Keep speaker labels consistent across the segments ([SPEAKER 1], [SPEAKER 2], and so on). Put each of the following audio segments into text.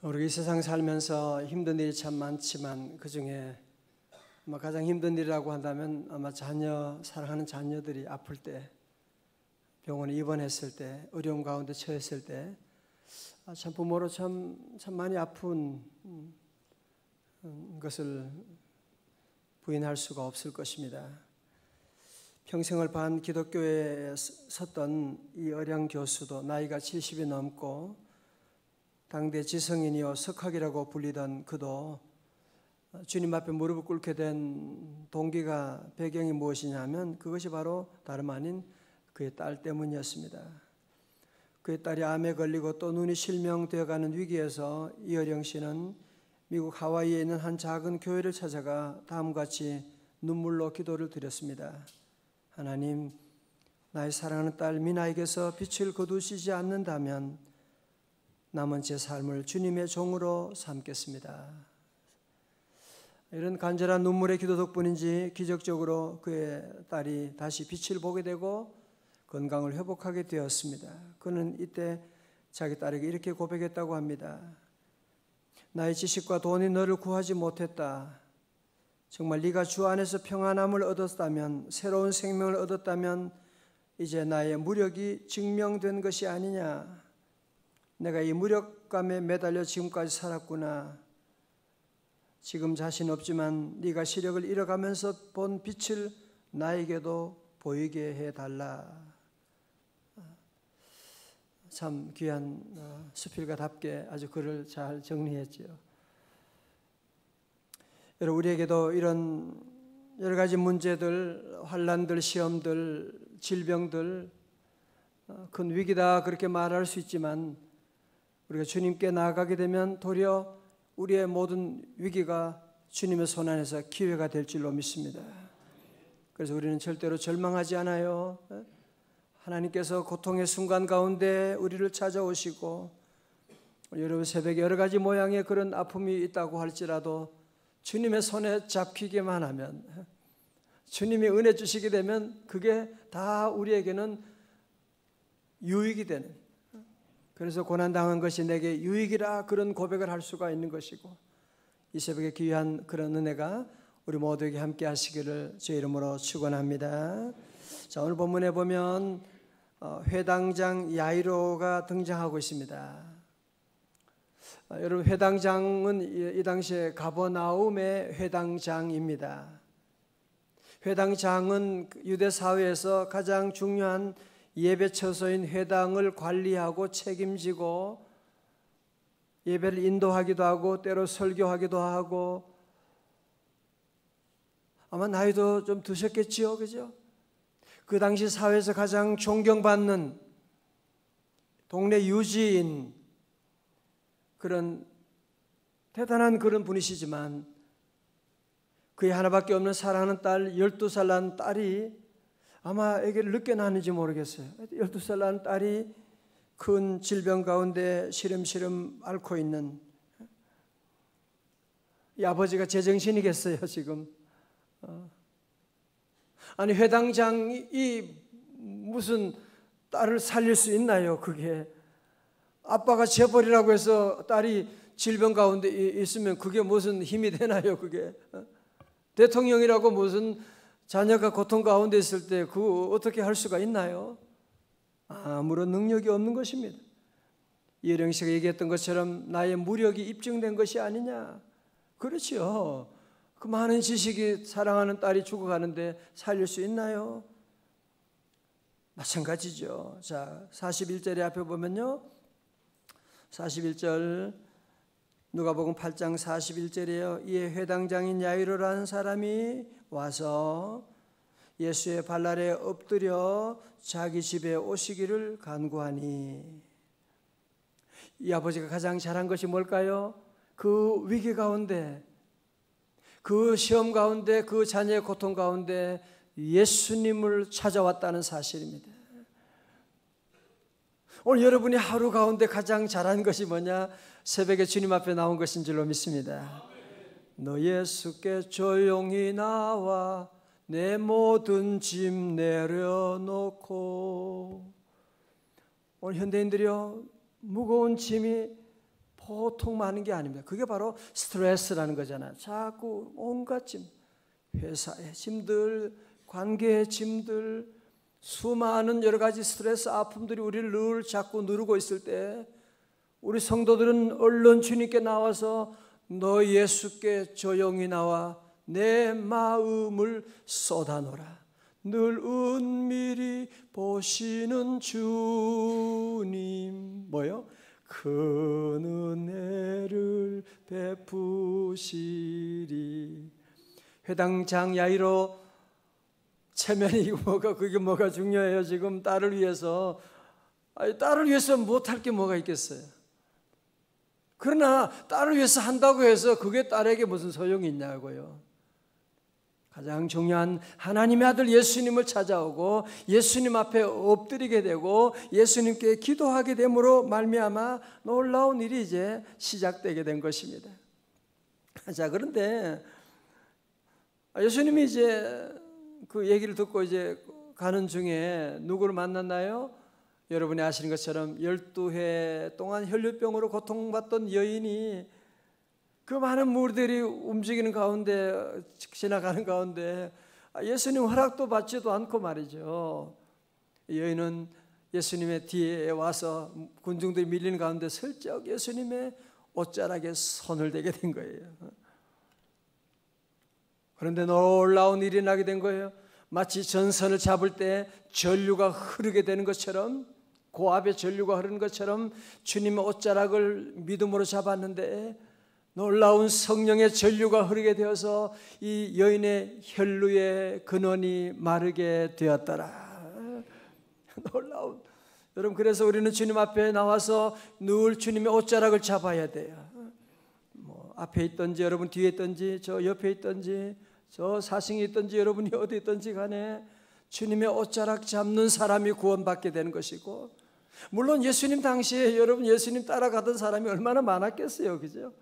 [SPEAKER 1] 우리 이 세상 살면서 힘든 일이 참 많지만 그중에 가장 힘든 일이라고 한다면 아마 사랑하는 자녀들이 아플 때, 병원에 입원했을 때, 어려움 가운데 처했을 때 참 부모로 참 많이 아픈 것을 부인할 수가 없을 것입니다. 평생을 반 기독교에 섰던 이 ör양 교수도 나이가 70이 넘고 당대 지성인이요 석학이라고 불리던 그도 주님 앞에 무릎을 꿇게 된 동기가 배경이 무엇이냐면 그것이 바로 다름 아닌 그의 딸 때문이었습니다. 그의 딸이 암에 걸리고 또 눈이 실명되어가는 위기에서 이어령 씨는 미국 하와이에 있는 한 작은 교회를 찾아가 다음과 같이 눈물로 기도를 드렸습니다. 하나님, 나의 사랑하는 딸 미나에게서 빛을 거두시지 않는다면 남은 제 삶을 주님의 종으로 삼겠습니다. 이런 간절한 눈물의 기도 덕분인지 기적적으로 그의 딸이 다시 빛을 보게 되고 건강을 회복하게 되었습니다. 그는 이때 자기 딸에게 이렇게 고백했다고 합니다. 나의 지식과 돈이 너를 구하지 못했다. 정말 네가 주 안에서 평안함을 얻었다면, 새로운 생명을 얻었다면 이제 나의 무력이 증명된 것이 아니냐. 내가 이 무력감에 매달려 지금까지 살았구나. 지금 자신 없지만 네가 시력을 잃어가면서 본 빛을 나에게도 보이게 해달라. 참 귀한 수필가답게 아주 글을 잘 정리했지요. 여러분, 우리에게도 이런 여러 가지 문제들, 환난들, 시험들, 질병들, 큰 위기다 그렇게 말할 수 있지만 우리가 주님께 나아가게 되면 도리어 우리의 모든 위기가 주님의 손 안에서 기회가 될 줄로 믿습니다. 그래서 우리는 절대로 절망하지 않아요. 하나님께서 고통의 순간 가운데 우리를 찾아오시고, 여러분 새벽에 여러 가지 모양의 그런 아픔이 있다고 할지라도 주님의 손에 잡히기만 하면, 주님이 은혜 주시게 되면 그게 다 우리에게는 유익이 되는, 그래서 고난당한 것이 내게 유익이라 그런 고백을 할 수가 있는 것이고, 이 새벽에 귀한 그런 은혜가 우리 모두에게 함께 하시기를 주의 이름으로 축원합니다. 자, 오늘 본문에 보면 회당장 야이로가 등장하고 있습니다. 여러분, 회당장은 이 당시에 가버나움의 회당장입니다. 회당장은 유대 사회에서 가장 중요한 예배 처소인 회당을 관리하고 책임지고 예배를 인도하기도 하고 때로 설교하기도 하고, 아마 나이도 좀 드셨겠지요, 그죠? 그 당시 사회에서 가장 존경받는 동네 유지인 그런 대단한 그런 분이시지만 그의 하나밖에 없는 사랑하는 딸 12살 난 딸이 아마 아기를 늦게 낳았는지 모르겠어요. 12살 난 딸이 큰 질병 가운데 시름시름 앓고 있는 이 아버지가 제정신이겠어요 지금. 아니, 회당장이 무슨 딸을 살릴 수 있나요? 그게 아빠가 재벌이라고 해서 딸이 질병 가운데 있으면 그게 무슨 힘이 되나요? 그게 대통령이라고 무슨 자녀가 고통 가운데 있을 때 그거 어떻게 할 수가 있나요? 아무런 능력이 없는 것입니다. 이어령 씨가 얘기했던 것처럼 나의 무력이 입증된 것이 아니냐. 그렇지요. 그 많은 지식이 사랑하는 딸이 죽어가는데 살릴 수 있나요? 마찬가지죠. 자, 41절에 앞에 보면요, 41절 누가복음 8장 41절이에요. 이에 회당장인 야이로라는 사람이 와서 예수의 발 아래 엎드려 자기 집에 오시기를 간구하니, 이 아버지가 가장 잘한 것이 뭘까요? 그 위기 가운데, 그 시험 가운데, 그 자녀의 고통 가운데 예수님을 찾아왔다는 사실입니다. 오늘 여러분이 하루 가운데 가장 잘한 것이 뭐냐? 새벽에 주님 앞에 나온 것인 줄로 믿습니다. 너 예수께 조용히 나와 내 모든 짐 내려놓고. 오늘 현대인들이요, 무거운 짐이 보통 많은 게 아닙니다. 그게 바로 스트레스라는 거잖아요. 자꾸 온갖 짐, 회사의 짐들, 관계의 짐들, 수많은 여러 가지 스트레스, 아픔들이 우리를 늘 자꾸 누르고 있을 때 우리 성도들은 얼른 주님께 나와서 너 예수께 조용히 나와 내 마음을 쏟아놓으라. 늘 은밀히 보시는 주님, 뭐요? 큰 은혜를 베푸시리. 회당장 야이로 체면이 그게 뭐가 중요해요? 지금 딸을 위해서. 딸을 위해서 못할 게 뭐가 있겠어요? 그러나 딸을 위해서 한다고 해서 그게 딸에게 무슨 소용이 있냐고요. 가장 중요한 하나님의 아들 예수님을 찾아오고 예수님 앞에 엎드리게 되고 예수님께 기도하게 됨으로 말미암아 놀라운 일이 이제 시작되게 된 것입니다. 자, 그런데 예수님이 이제 그 얘기를 듣고 이제 가는 중에 누구를 만났나요? 여러분이 아시는 것처럼 12해 동안 혈류병으로 고통받던 여인이 그 많은 무리들이 움직이는 가운데, 지나가는 가운데 예수님 허락도 받지도 않고 말이죠. 여인은 예수님의 뒤에 와서 군중들이 밀리는 가운데 슬쩍 예수님의 옷자락에 손을 대게 된 거예요. 그런데 놀라운 일이 나게 된 거예요. 마치 전선을 잡을 때 전류가 흐르게 되는 것처럼, 고압의 전류가 흐르는 것처럼 주님의 옷자락을 믿음으로 잡았는데 놀라운 성령의 전류가 흐르게 되어서 이 여인의 혈루의 근원이 마르게 되었더라. 놀라운. 여러분, 그래서 우리는 주님 앞에 나와서 늘 주님의 옷자락을 잡아야 돼요. 뭐 앞에 있든지 여러분 뒤에 있든지 저 옆에 있든지 저 사승에 있든지 여러분이 어디 있든지 간에 주님의 옷자락 잡는 사람이 구원받게 되는 것이고, 물론 예수님 당시에 여러분 예수님 따라가던 사람이 얼마나 많았겠어요, 그죠?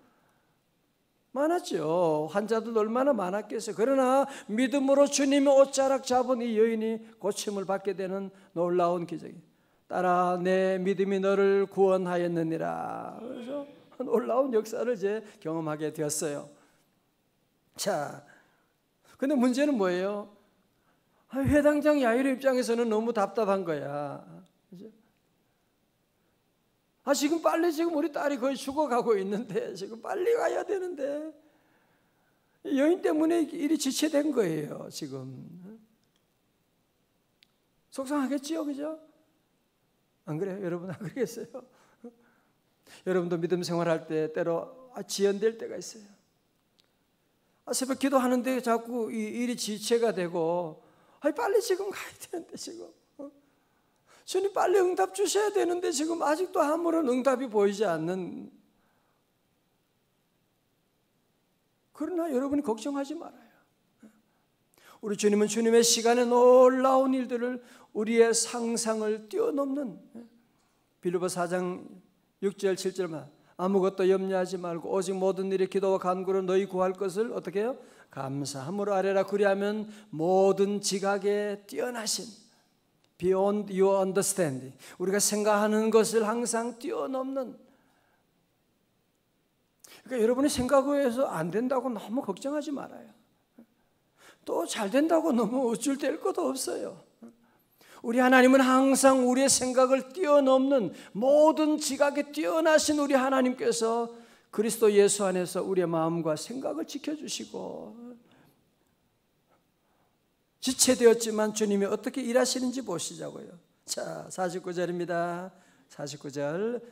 [SPEAKER 1] 많았죠. 환자들도 얼마나 많았겠어요. 그러나 믿음으로 주님의 옷자락 잡은 이 여인이 고침을 받게 되는 놀라운 기적이, 따라 내 믿음이 너를 구원하였느니라. 그래서 놀라운 역사를 이제 경험하게 되었어요. 자, 근데 문제는 뭐예요? 회당장 야이로 입장에서는 너무 답답한 거야. 그죠? 지금 빨리 지금 우리 딸이 거의 죽어가고 있는데 지금 빨리 가야 되는데 여인 때문에 일이 지체된 거예요. 지금 속상하겠지요, 그죠? 안 그래요? 여러분 안 그러겠어요? 여러분도 믿음 생활할 때 때로 지연될 때가 있어요. 새벽 기도하는데 자꾸 이 일이 지체가 되고 빨리 지금 가야 되는데 지금 주님 빨리 응답 주셔야 되는데 지금 아직도 아무런 응답이 보이지 않는. 그러나 여러분이 걱정하지 말아요. 우리 주님은 주님의 시간에 놀라운 일들을 우리의 상상을 뛰어넘는, 빌립보 4장 6절 7절만 아무것도 염려하지 말고 오직 모든 일에 기도와 간구로 너희 구할 것을 어떻게 해요? 감사함으로 아뢰라. 그리하면 모든 지각에 뛰어나신, beyond your understanding, 우리가 생각하는 것을 항상 뛰어넘는. 그러니까 여러분이 생각해서 안 된다고 너무 걱정하지 말아요. 또 잘 된다고 너무 우쭐댈 것도 없어요. 우리 하나님은 항상 우리의 생각을 뛰어넘는, 모든 지각에 뛰어나신 우리 하나님께서 그리스도 예수 안에서 우리의 마음과 생각을 지켜주시고, 지체되었지만 주님이 어떻게 일하시는지 보시자고요. 자, 49절입니다. 49절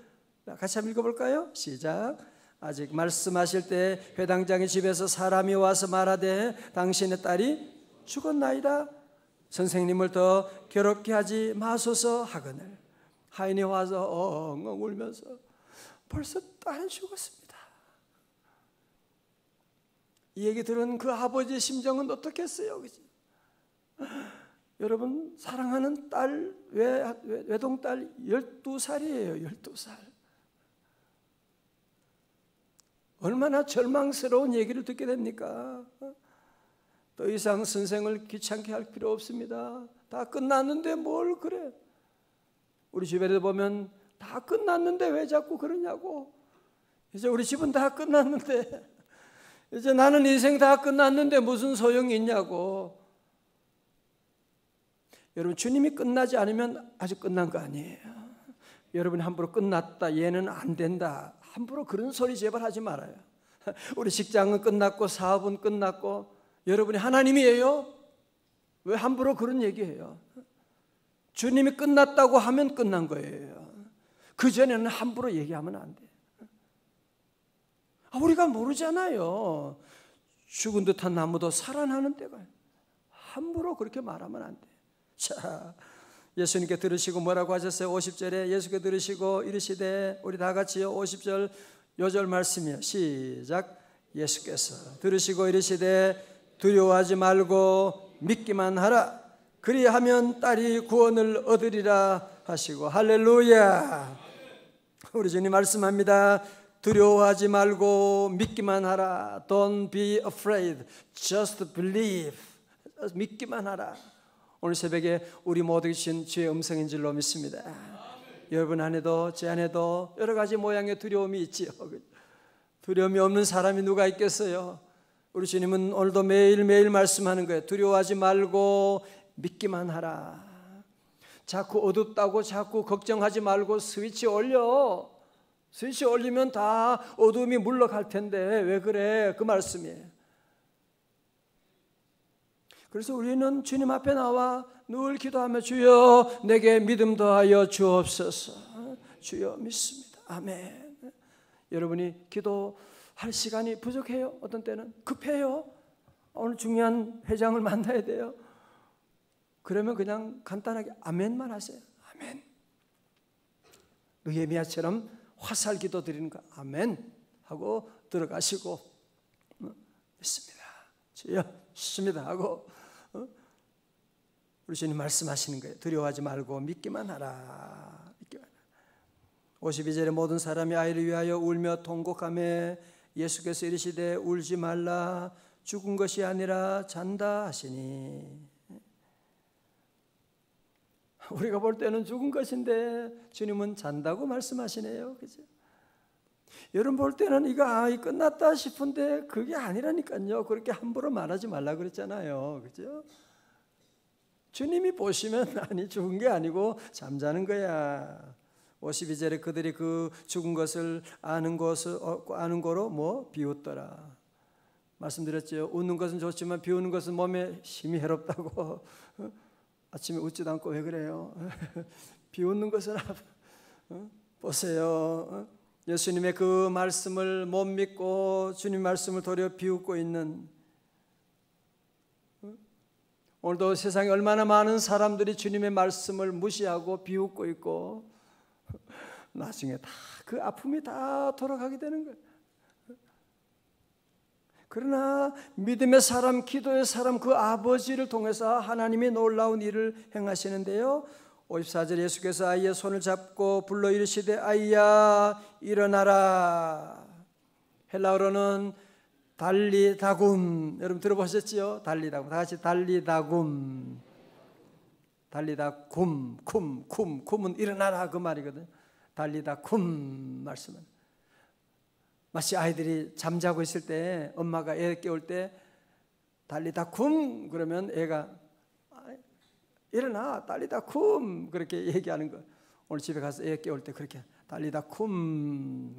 [SPEAKER 1] 같이 한번 읽어볼까요? 시작. 아직 말씀하실 때 회당장의 집에서 사람이 와서 말하되 당신의 딸이 죽었나이다. 선생님을 더 괴롭게 하지 마소서 하거늘 하인이 와서 엉엉 울면서 벌써 딸이 죽었습니다. 이 얘기 들은 그 아버지의 심정은 어떻겠어요? 그치? 여러분, 사랑하는 딸, 외동딸 12살이에요. 12살. 얼마나 절망스러운 얘기를 듣게 됩니까? 더 이상 선생을 귀찮게 할 필요 없습니다. 다 끝났는데 뭘 그래? 우리 주변에 보면 다 끝났는데 왜 자꾸 그러냐고. 이제 우리 집은 다 끝났는데, 이제 나는 인생 다 끝났는데 무슨 소용이 있냐고. 여러분, 주님이 끝나지 않으면 아직 끝난 거 아니에요. 여러분이 함부로 끝났다, 얘는 안 된다, 함부로 그런 소리 제발 하지 말아요. 우리 직장은 끝났고 사업은 끝났고, 여러분이 하나님이에요? 왜 함부로 그런 얘기해요? 주님이 끝났다고 하면 끝난 거예요. 그전에는 함부로 얘기하면 안 돼요. 우리가 모르잖아요. 죽은 듯한 나무도 살아나는 때가. 함부로 그렇게 말하면 안 돼요. 자, 예수님께 들으시고 뭐라고 하셨어요? 50절에 예수께 들으시고 이르시되, 우리 다 같이요, 50절 요절 말씀이요, 시작. 예수께서 들으시고 이르시되 두려워하지 말고 믿기만 하라. 그리하면 딸이 구원을 얻으리라 하시고. 할렐루야. 우리 주님 말씀합니다. 두려워하지 말고 믿기만 하라. Don't be afraid. Just believe. 믿기만 하라. 오늘 새벽에 우리 모두에게 주신 주의 음성인 줄로 믿습니다. 여러분 안에도 제 안에도 여러 가지 모양의 두려움이 있지요. 두려움이 없는 사람이 누가 있겠어요? 우리 주님은 오늘도 매일매일 말씀하는 거예요. 두려워하지 말고 믿기만 하라. 자꾸 어둡다고 자꾸 걱정하지 말고 스위치 올려. 스위치 올리면 다 어둠이 물러갈 텐데 왜 그래? 그 말씀이에요. 그래서 우리는 주님 앞에 나와 늘 기도하며 주여 내게 믿음 더하여 주옵소서. 주여 믿습니다. 아멘. 여러분이 기도할 시간이 부족해요? 어떤 때는 급해요? 오늘 중요한 회장을 만나야 돼요? 그러면 그냥 간단하게 아멘만 하세요. 아멘. 느헤미야처럼 화살 기도 드리는 거 아멘 하고 들어가시고 믿습니다. 주여 믿습니다 하고 우리 주님 말씀하시는 거예요. 두려워하지 말고 믿기만 하라. 52절에 모든 사람이 아이를 위하여 울며 통곡하며 예수께서 이르시되 울지 말라. 죽은 것이 아니라 잔다 하시니. 우리가 볼 때는 죽은 것인데 주님은 잔다고 말씀하시네요. 그죠? 여러분 볼 때는 이거 끝났다 싶은데 그게 아니라니까요. 그렇게 함부로 말하지 말라 그랬잖아요. 그죠? 주님이 보시면 아니 죽은 게 아니고 잠자는 거야. 52절에 그들이 그 죽은 것을 아는 거로 뭐 비웃더라. 말씀드렸죠. 웃는 것은 좋지만 비웃는 것은 몸에 힘이 해롭다고. 아침에 웃지도 않고 왜 그래요? 비웃는 것은 보세요. 예수님의 그 말씀을 못 믿고 주님 말씀을 도리어 비웃고 있는, 오늘도 세상에 얼마나 많은 사람들이 주님의 말씀을 무시하고 비웃고 있고 나중에 다 그 아픔이 다 돌아가게 되는 거예요. 그러나 믿음의 사람, 기도의 사람, 그 아버지를 통해서 하나님이 놀라운 일을 행하시는데요. 54절 예수께서 아이의 손을 잡고 불러 이르시되 아이야 일어나라. 헬라어로는 달리다굼. 여러분 들어보셨지요? 달리다굼. 다 같이 달리다굼. 달리다굼. 쿰은 일어나라 그 말이거든요. 달리다굼 말씀은 마치 아이들이 잠자고 있을 때 엄마가 애 깨울 때 달리다굼 그러면 애가 일어나 달리다굼 그렇게 얘기하는 거. 오늘 집에 가서 애 깨울 때 그렇게 달리다굼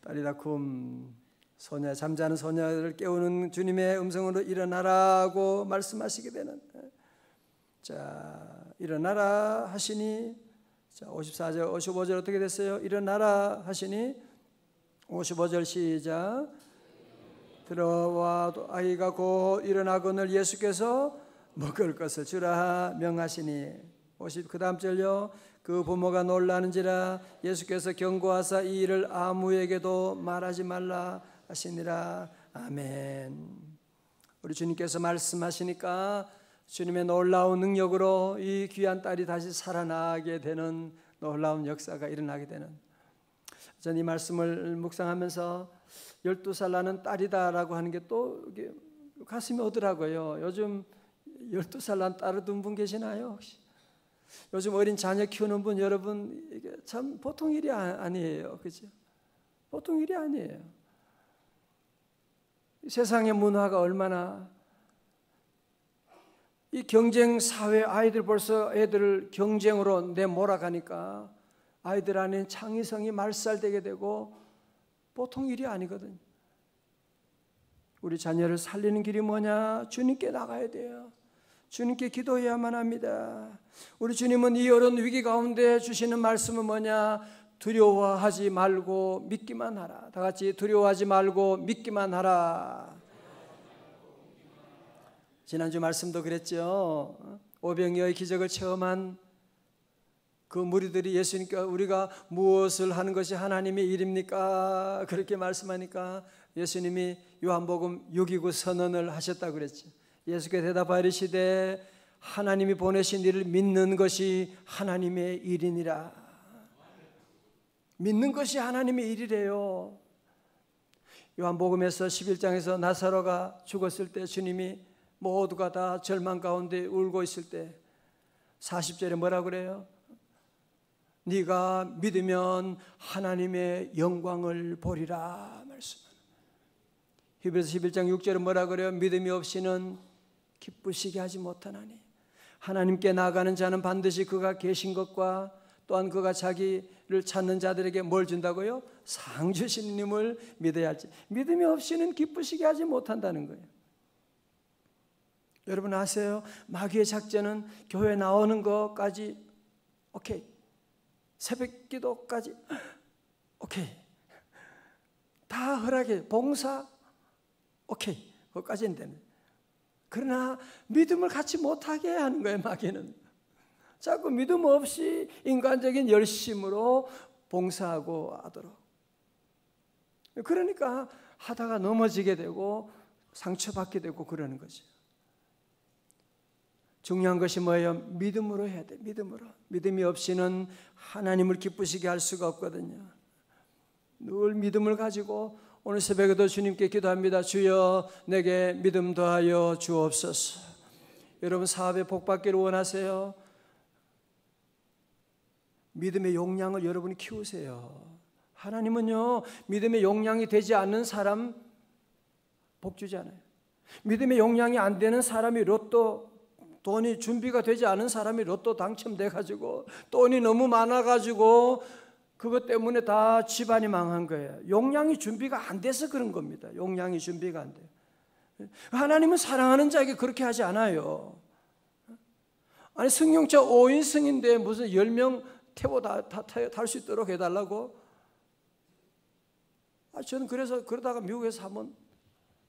[SPEAKER 1] 달리다굼. 소녀, 잠자는 소녀를 깨우는 주님의 음성으로 일어나라고 말씀하시게 되는. 자, 일어나라 하시니. 자, 54절 55절 어떻게 됐어요? 일어나라 하시니 55절 시작. 들어와 아이가 곧 일어나거늘 예수께서 먹을 것을 주라 명하시니. 그 다음 절요. 그 부모가 놀라는지라 예수께서 경고하사 이 일을 아무에게도 말하지 말라 하시니라. 아멘. 우리 주님께서 말씀하시니까 주님의 놀라운 능력으로 이 귀한 딸이 다시 살아나게 되는 놀라운 역사가 일어나게 되는. 전 이 말씀을 묵상하면서 12살 나는 딸이다라고 하는 게 또 가슴이 오더라고요. 요즘 12살 난 딸을 둔 분 계시나요? 혹시? 요즘 어린 자녀 키우는 분 여러분 이게 참 보통 일이 아니에요. 그죠? 보통 일이 아니에요. 세상의 문화가 얼마나 이 경쟁 사회, 아이들 벌써 애들을 경쟁으로 내몰아가니까 아이들 안에 창의성이 말살되게 되고 보통 일이 아니거든요. 우리 자녀를 살리는 길이 뭐냐? 주님께 나가야 돼요. 주님께 기도해야만 합니다. 우리 주님은 이 어려운 위기 가운데 주시는 말씀은 뭐냐? 두려워하지 말고 믿기만 하라. 다 같이 두려워하지 말고 믿기만 하라. 지난주 말씀도 그랬죠. 오병이어의 기적을 체험한 그 무리들이 예수님께 우리가 무엇을 하는 것이 하나님의 일입니까? 그렇게 말씀하니까 예수님이 요한복음 6.29 선언을 하셨다고 그랬죠. 예수께 대답하시되 하나님이 보내신 이를 믿는 것이 하나님의 일이니라. 믿는 것이 하나님의 일이래요. 요한복음에서 11장에서 나사로가 죽었을 때 주님이 모두가 다 절망 가운데 울고 있을 때 40절에 뭐라 그래요? 네가 믿으면 하나님의 영광을 보리라 말씀하는. 히브리서 11장 6절에 뭐라 그래요? 믿음이 없이는 기쁘시게 하지 못하나니 하나님께 나아가는 자는 반드시 그가 계신 것과 또한 그가 자기를 찾는 자들에게 뭘 준다고요? 상 주시는 님을 믿어야 할지. 믿음이 없이는 기쁘시게 하지 못한다는 거예요. 여러분 아세요? 마귀의 작전은 교회 나오는 것까지 오케이, 새벽 기도까지 오케이, 다 허락해, 봉사 오케이, 그것까지는 되는. 그러나 믿음을 갖지 못하게 하는 거예요. 마귀는 자꾸 믿음 없이 인간적인 열심으로 봉사하고 하도록. 그러니까 하다가 넘어지게 되고 상처받게 되고 그러는 거죠. 중요한 것이 뭐예요? 믿음으로 해야 돼. 믿음으로. 믿음이 없이는 하나님을 기쁘시게 할 수가 없거든요. 늘 믿음을 가지고 오늘 새벽에도 주님께 기도합니다. 주여 내게 믿음 더하여 주옵소서. 여러분 사업에 복 받기를 원하세요? 믿음의 용량을 여러분이 키우세요. 하나님은요 믿음의 용량이 되지 않는 사람 복 주지 않아요. 믿음의 용량이 안 되는 사람이 로또, 돈이 준비가 되지 않은 사람이 로또 당첨돼 가지고 돈이 너무 많아 가지고 그것 때문에 다 집안이 망한 거예요. 용량이 준비가 안 돼서 그런 겁니다. 용량이 준비가 안 돼요. 하나님은 사랑하는 자에게 그렇게 하지 않아요. 아니 승용차 5인승인데 무슨 10명 태워 탈 수 있도록 해달라고? 저는 그래서 그러다가 미국에서 한번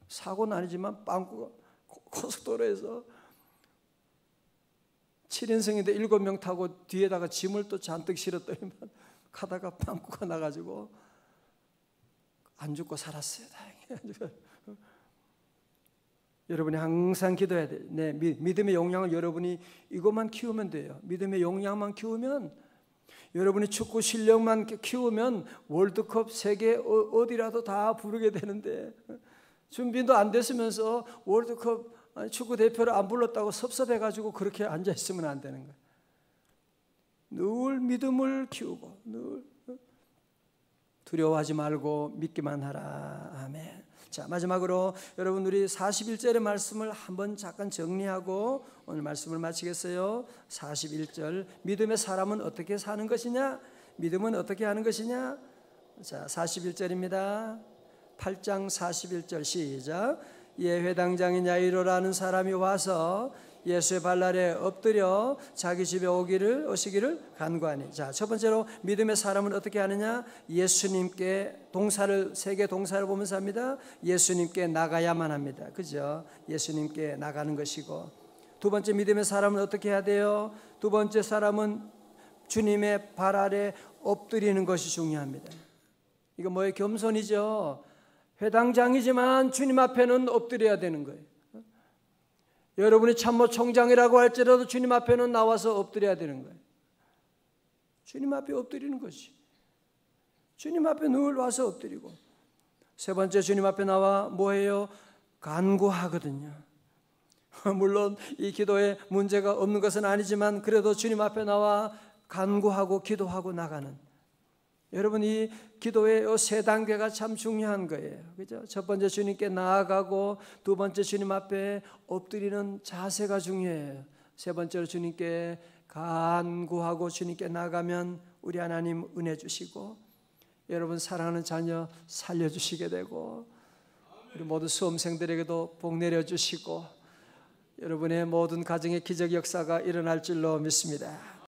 [SPEAKER 1] 사고는 아니지만 빵꾸가 고속도로에서 7인승인데 7명 타고 뒤에다가 짐을 또 잔뜩 실었더니만 가다가 빵꾸가 나가지고 안 죽고 살았어요. 다행히. 여러분이 항상 기도해야 돼요. 네, 믿음의 용량을 여러분이 이것만 키우면 돼요. 믿음의 용량만 키우면, 여러분이 축구 실력만 키우면 월드컵 세계 어디라도 다 부르게 되는데 준비도 안 됐으면서 월드컵 축구 대표를 안 불렀다고 섭섭해가지고 그렇게 앉아 있으면 안 되는 거예요. 늘 믿음을 키우고 늘 두려워하지 말고 믿기만 하라. 아멘. 자, 마지막으로 여러분 우리 41절의 말씀을 한번 잠깐 정리하고 오늘 말씀을 마치겠어요. 41절, 믿음의 사람은 어떻게 사는 것이냐? 믿음은 어떻게 하는 것이냐? 자, 41절입니다. 8장 41절 시작. 이에 회당장인 야이로라는 사람이 와서 예수의 발날에 엎드려 자기 집에 오시기를 간구하니. 자, 첫 번째로 믿음의 사람은 어떻게 하느냐? 예수님께 동사를, 세 개 동사를 보면서 합니다. 예수님께 나가야만 합니다. 그죠? 예수님께 나가는 것이고, 두 번째 믿음의 사람은 어떻게 해야 돼요? 두 번째 사람은 주님의 발 아래 엎드리는 것이 중요합니다. 이거 뭐예요? 겸손이죠. 회당장이지만 주님 앞에는 엎드려야 되는 거예요. 여러분이 참모총장이라고 할지라도 주님 앞에는 나와서 엎드려야 되는 거예요. 주님 앞에 엎드리는 것이. 주님 앞에 늘 와서 엎드리고. 세 번째, 주님 앞에 나와 뭐예요? 간구하거든요. 물론 이 기도에 문제가 없는 것은 아니지만 그래도 주님 앞에 나와 간구하고 기도하고 나가는. 여러분, 이 기도의 세 단계가 참 중요한 거예요. 그죠? 첫 번째 주님께 나아가고, 두 번째 주님 앞에 엎드리는 자세가 중요해요. 세 번째로 주님께 간구하고 주님께 나가면 우리 하나님 은혜 주시고, 여러분 사랑하는 자녀 살려주시게 되고, 우리 모든 수험생들에게도 복 내려주시고, 여러분의 모든 가정의 기적 역사가 일어날 줄로 믿습니다.